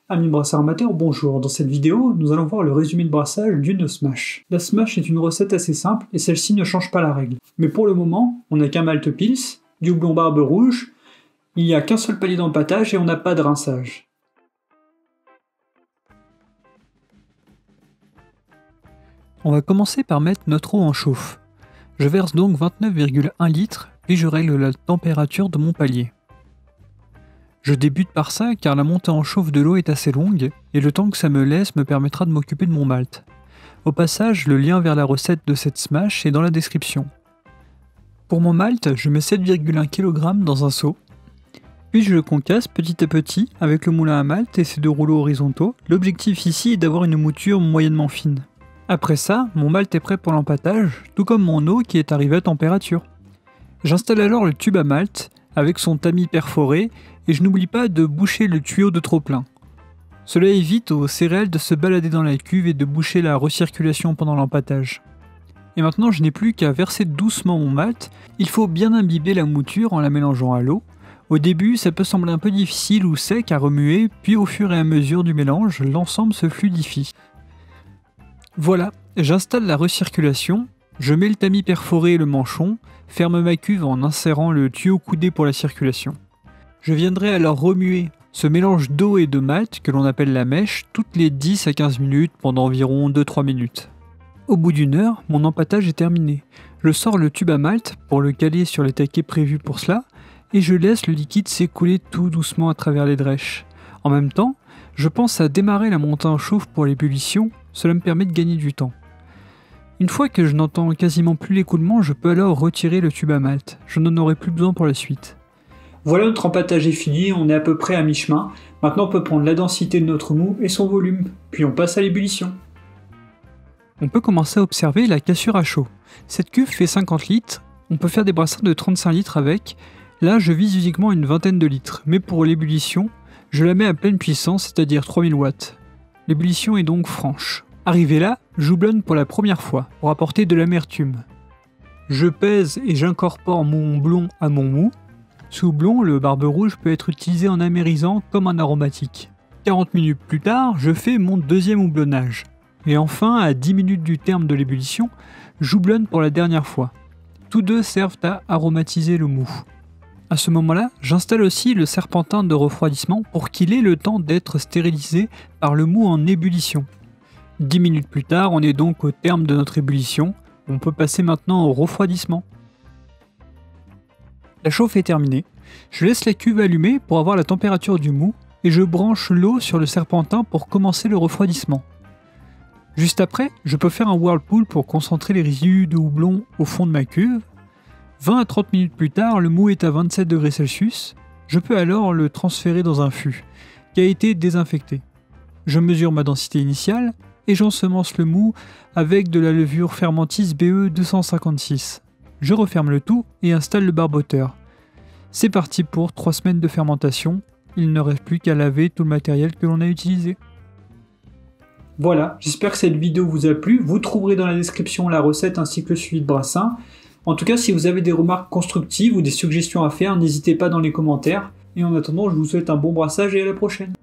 Amis brasseurs amateurs, bonjour. Dans cette vidéo, nous allons voir le résumé de brassage d'une smash. La smash est une recette assez simple et celle-ci ne change pas la règle. Mais pour le moment, on n'a qu'un malt pils, du houblon barbe rouge, il n'y a qu'un seul palier d'empâtage et on n'a pas de rinçage. On va commencer par mettre notre eau en chauffe. Je verse donc 29,1 litres et je règle la température de mon palier. Je débute par ça car la montée en chauffe de l'eau est assez longue et le temps que ça me laisse me permettra de m'occuper de mon malt. Au passage, le lien vers la recette de cette smash est dans la description. Pour mon malt, je mets 7,1 kg dans un seau. Puis je le concasse petit à petit avec le moulin à malt et ses deux rouleaux horizontaux. L'objectif ici est d'avoir une mouture moyennement fine. Après ça, mon malt est prêt pour l'empâtage, tout comme mon eau qui est arrivée à température. J'installe alors le tube à malt avec son tamis perforé et je n'oublie pas de boucher le tuyau de trop-plein. Cela évite aux céréales de se balader dans la cuve et de boucher la recirculation pendant l'empâtage. Et maintenant je n'ai plus qu'à verser doucement mon malt, il faut bien imbiber la mouture en la mélangeant à l'eau. Au début ça peut sembler un peu difficile ou sec à remuer, puis au fur et à mesure du mélange, l'ensemble se fluidifie. Voilà, j'installe la recirculation, je mets le tamis perforé et le manchon, ferme ma cuve en insérant le tuyau coudé pour la circulation. Je viendrai alors remuer ce mélange d'eau et de malt que l'on appelle la mèche toutes les 10 à 15 minutes pendant environ 2-3 minutes. Au bout d'une heure, mon empâtage est terminé. Je sors le tube à malt pour le caler sur les taquets prévus pour cela et je laisse le liquide s'écouler tout doucement à travers les drèches. En même temps, je pense à démarrer la montée en chauffe pour l'ébullition, cela me permet de gagner du temps. Une fois que je n'entends quasiment plus l'écoulement, je peux alors retirer le tube à malt. Je n'en aurai plus besoin pour la suite. Voilà, notre empâtage est fini, on est à peu près à mi-chemin. Maintenant on peut prendre la densité de notre mou et son volume, puis on passe à l'ébullition. On peut commencer à observer la cassure à chaud. Cette cuve fait 50 litres, on peut faire des brassins de 35 litres avec. Là je vise uniquement une vingtaine de litres, mais pour l'ébullition, je la mets à pleine puissance, c'est-à-dire 3000 watts. L'ébullition est donc franche. Arrivé là, j'houblonne pour la première fois, pour apporter de l'amertume. Je pèse et j'incorpore mon houblon à mon mou. Ce houblon, le barbe rouge, peut être utilisé en amérisant comme un aromatique. 40 minutes plus tard, je fais mon deuxième houblonnage. Et enfin, à 10 minutes du terme de l'ébullition, j'houblonne pour la dernière fois. Tous deux servent à aromatiser le mou. À ce moment-là, j'installe aussi le serpentin de refroidissement pour qu'il ait le temps d'être stérilisé par le mou en ébullition. 10 minutes plus tard, on est donc au terme de notre ébullition. On peut passer maintenant au refroidissement. La chauffe est terminée. Je laisse la cuve allumée pour avoir la température du mou et je branche l'eau sur le serpentin pour commencer le refroidissement. Juste après, je peux faire un whirlpool pour concentrer les résidus de houblon au fond de ma cuve. 20 à 30 minutes plus tard, le mou est à 27 degrés Celsius. Je peux alors le transférer dans un fût qui a été désinfecté. Je mesure ma densité initiale et j'ensemence le mou avec de la levure Fermentis BE 256. Je referme le tout et installe le barboteur. C'est parti pour 3 semaines de fermentation. Il ne reste plus qu'à laver tout le matériel que l'on a utilisé. Voilà, j'espère que cette vidéo vous a plu. Vous trouverez dans la description la recette ainsi que le suivi de brassin. En tout cas, si vous avez des remarques constructives ou des suggestions à faire, n'hésitez pas dans les commentaires. Et en attendant, je vous souhaite un bon brassage et à la prochaine.